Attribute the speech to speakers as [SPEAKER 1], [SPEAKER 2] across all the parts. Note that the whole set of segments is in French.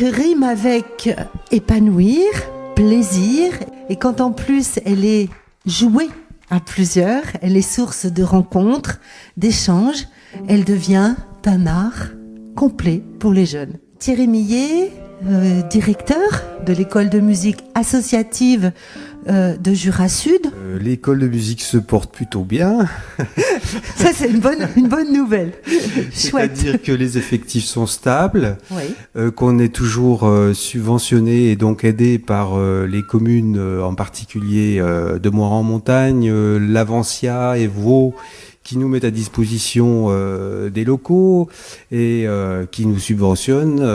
[SPEAKER 1] rime avec épanouir, plaisir, et quand en plus elle est jouée à plusieurs, elle est source de rencontres, d'échanges, elle devient un art complet pour les jeunes. Thierry Millet, directeur de l'école de musique associative de Jura Sud.
[SPEAKER 2] L'école de musique se porte plutôt bien.
[SPEAKER 1] Ça, c'est une bonne nouvelle. Chouette.
[SPEAKER 2] C'est-à-dire que les effectifs sont stables,
[SPEAKER 1] Oui.
[SPEAKER 2] qu'on est toujours subventionné et donc aidé par les communes, en particulier de Moire-en-Montagne, Lavancia et Vaud, qui nous mettent à disposition des locaux et qui nous subventionnent,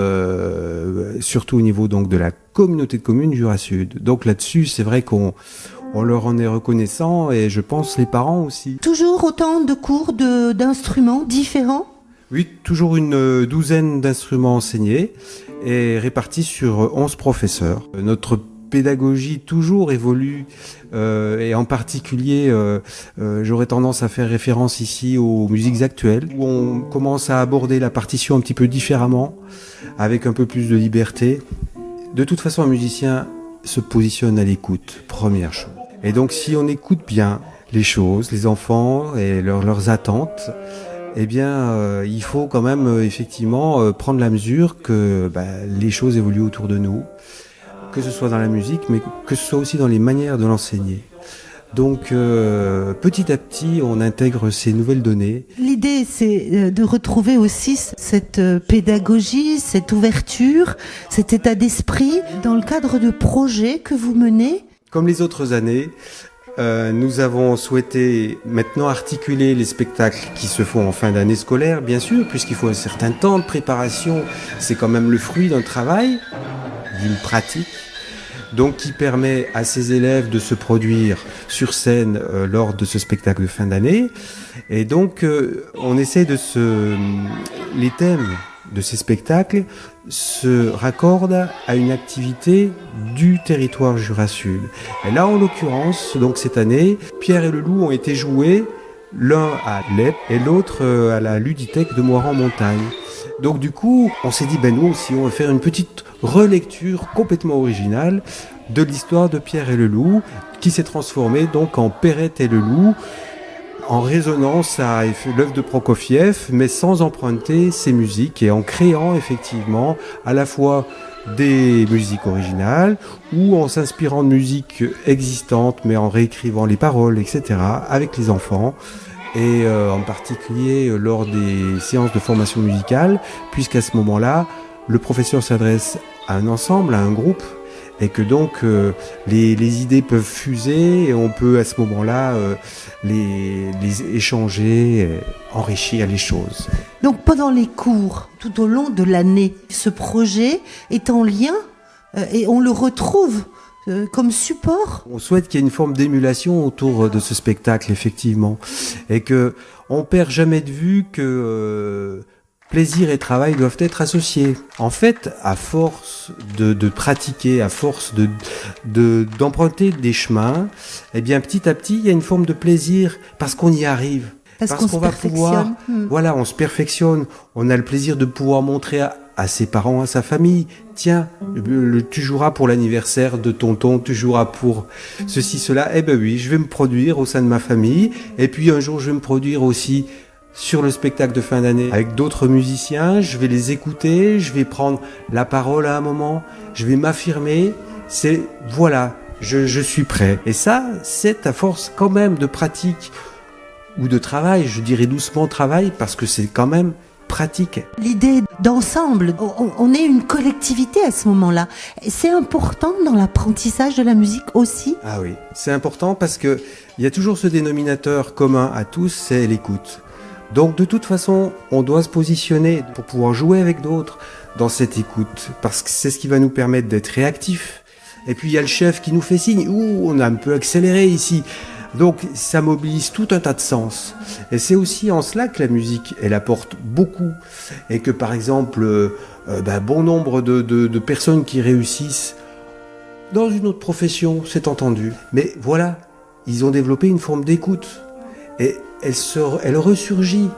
[SPEAKER 2] surtout au niveau donc de la communauté de communes Jura Sud. Donc là-dessus, c'est vrai qu'on leur en est reconnaissant et je pense les parents aussi.
[SPEAKER 1] Toujours autant de cours d'instruments différents ?
[SPEAKER 2] Oui, toujours une douzaine d'instruments enseignés et répartis sur 11 professeurs. Notre pédagogie toujours évolue et en particulier j'aurais tendance à faire référence ici aux musiques actuelles où on commence à aborder la partition un petit peu différemment avec un peu plus de liberté. De toute façon, un musicien se positionne à l'écoute, première chose. Et donc si on écoute bien les choses, les enfants et leurs attentes, eh bien il faut quand même effectivement prendre la mesure que les choses évoluent autour de nous, que ce soit dans la musique, mais que ce soit aussi dans les manières de l'enseigner. Donc petit à petit, on intègre ces nouvelles données.
[SPEAKER 1] L'idée, c'est de retrouver aussi cette pédagogie, cette ouverture, cet état d'esprit dans le cadre de projets que vous menez.
[SPEAKER 2] Comme les autres années, nous avons souhaité maintenant articuler les spectacles qui se font en fin d'année scolaire, bien sûr, puisqu'il faut un certain temps de préparation. C'est quand même le fruit d'un travail, d'une pratique. Donc qui permet à ces élèves de se produire sur scène lors de ce spectacle de fin d'année. Et donc on essaie les thèmes de ces spectacles se raccordent à une activité du territoire Jura Sud. Et là en l'occurrence, donc cette année, Pierre et le Loup ont été joués, l'un à l'EP et l'autre à la Ludithèque de Moire-en-Montagne. Donc du coup, on s'est dit, nous aussi, on va faire une petite relecture complètement originale de l'histoire de Pierre et le Loup, qui s'est transformée donc en Perrette et le Loup, en résonance à l'œuvre de Prokofiev, mais sans emprunter ses musiques et en créant effectivement à la fois des musiques originales ou en s'inspirant de musiques existantes, mais en réécrivant les paroles, etc., avec les enfants. Et en particulier lors des séances de formation musicale, puisqu'à ce moment-là, le professeur s'adresse à un ensemble, à un groupe, et que donc les idées peuvent fuser, et on peut à ce moment-là les échanger, enrichir les choses.
[SPEAKER 1] Donc pendant les cours, tout au long de l'année, ce projet est en lien et on le retrouve comme support.
[SPEAKER 2] On souhaite qu'il y ait une forme d'émulation autour de ce spectacle, effectivement, et que on perd jamais de vue que plaisir et travail doivent être associés. En fait, à force de pratiquer, à force d'emprunter des chemins, eh bien petit à petit, il y a une forme de plaisir parce qu'on y arrive.
[SPEAKER 1] Parce qu'on va pouvoir,
[SPEAKER 2] voilà, on se perfectionne. On a le plaisir de pouvoir montrer à ses parents, à sa famille, tiens, tu joueras pour l'anniversaire de tonton, tu joueras pour ceci, cela. Eh ben oui, je vais me produire au sein de ma famille. Et puis un jour, je vais me produire aussi sur le spectacle de fin d'année avec d'autres musiciens. Je vais les écouter, je vais prendre la parole à un moment, je vais m'affirmer. Voilà, je suis prêt. Et ça, c'est à force quand même de pratique ou de travail, je dirais doucement travail, parce que c'est quand même pratique.
[SPEAKER 1] L'idée d'ensemble, on est une collectivité à ce moment-là. C'est important dans l'apprentissage de la musique aussi.
[SPEAKER 2] Ah oui, c'est important parce que il y a toujours ce dénominateur commun à tous, c'est l'écoute. Donc de toute façon, on doit se positionner pour pouvoir jouer avec d'autres dans cette écoute, parce que c'est ce qui va nous permettre d'être réactifs. Et puis il y a le chef qui nous fait signe, on a un peu accéléré ici. Donc ça mobilise tout un tas de sens. Et c'est aussi en cela que la musique, elle apporte beaucoup. Et que par exemple, bon nombre de personnes qui réussissent dans une autre profession, c'est entendu. Mais voilà, ils ont développé une forme d'écoute. Et elle ressurgit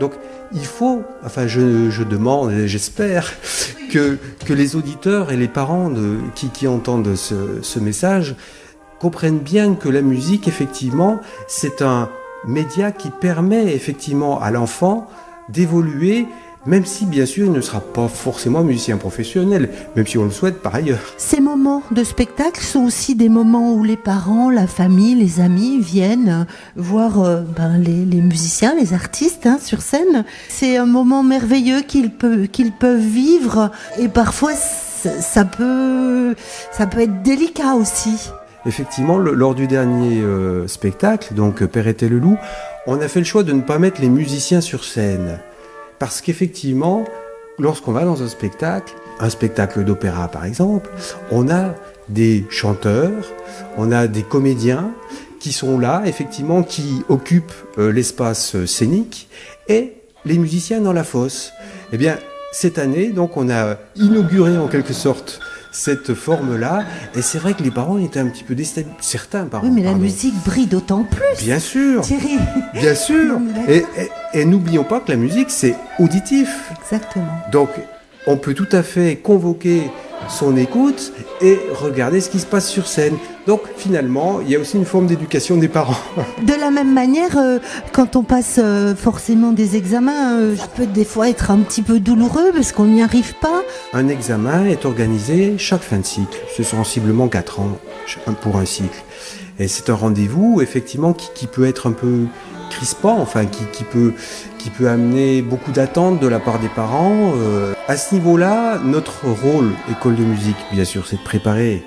[SPEAKER 2] Donc il faut, enfin je demande et j'espère que les auditeurs et les parents qui entendent ce message comprennent bien que la musique, effectivement, c'est un média qui permet effectivement à l'enfant d'évoluer, même si bien sûr il ne sera pas forcément musicien professionnel, même si on le souhaite par ailleurs.
[SPEAKER 1] Ces moments de spectacle sont aussi des moments où les parents, la famille, les amis viennent voir les musiciens, les artistes sur scène. C'est un moment merveilleux qu'ils peuvent vivre, et parfois ça peut être délicat aussi.
[SPEAKER 2] Effectivement, lors du dernier spectacle, donc Perrette et le loup, on a fait le choix de ne pas mettre les musiciens sur scène. Parce qu'effectivement, lorsqu'on va dans un spectacle d'opéra par exemple, on a des chanteurs, on a des comédiens qui sont là, effectivement, qui occupent l'espace scénique, et les musiciens dans la fosse. Eh bien, cette année, donc, on a inauguré en quelque sorte cette forme-là, et c'est vrai que les parents étaient un petit peu déstabilisés, certains parents.
[SPEAKER 1] Oui, mais la musique brille d'autant plus.
[SPEAKER 2] Bien sûr,
[SPEAKER 1] Thierry.
[SPEAKER 2] Bien sûr. Et n'oublions pas que la musique, c'est auditif.
[SPEAKER 1] Exactement.
[SPEAKER 2] Donc, on peut tout à fait convoquer son écoute et regarder ce qui se passe sur scène. Donc, finalement, il y a aussi une forme d'éducation des parents.
[SPEAKER 1] De la même manière, quand on passe forcément des examens, ça peut des fois être un petit peu douloureux parce qu'on n'y arrive pas.
[SPEAKER 2] Un examen est organisé chaque fin de cycle. C'est sensiblement 4 ans pour un cycle. Et c'est un rendez-vous, effectivement, qui peut être un peu crispant, enfin, qui peut amener beaucoup d'attentes de la part des parents. À ce niveau-là, notre rôle, école de musique, bien sûr, c'est de préparer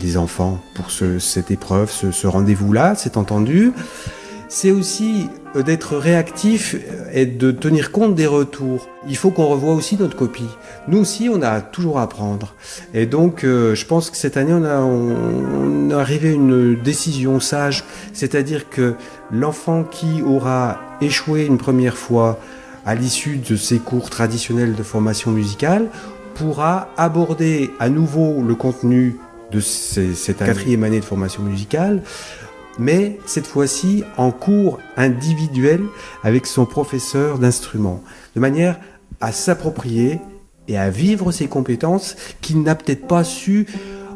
[SPEAKER 2] les enfants pour cette épreuve, ce rendez-vous-là, c'est entendu. C'est aussi d'être réactif et de tenir compte des retours. Il faut qu'on revoie aussi notre copie. Nous aussi, on a toujours à apprendre. Et donc, je pense que cette année, on est arrivé à une décision sage. C'est-à-dire que l'enfant qui aura échoué une première fois à l'issue de ses cours traditionnels de formation musicale pourra aborder à nouveau le contenu de cette 4e année de formation musicale, mais cette fois-ci en cours individuel avec son professeur d'instrument, de manière à s'approprier et à vivre ses compétences qu'il n'a peut-être pas su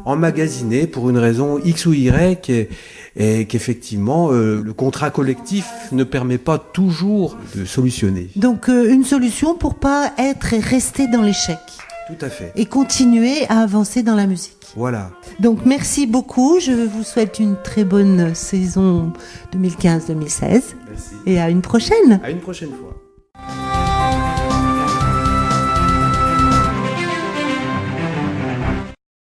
[SPEAKER 2] emmagasiner pour une raison X ou Y, et qu'effectivement le contrat collectif ne permet pas toujours de solutionner.
[SPEAKER 1] Donc une solution pour pas être et rester dans l'échec.
[SPEAKER 2] Tout à fait.
[SPEAKER 1] Et continuer à avancer dans la musique.
[SPEAKER 2] Voilà.
[SPEAKER 1] Donc merci beaucoup, je vous souhaite une très bonne saison 2015-2016.
[SPEAKER 2] Merci.
[SPEAKER 1] Et à une prochaine.
[SPEAKER 2] À une prochaine fois.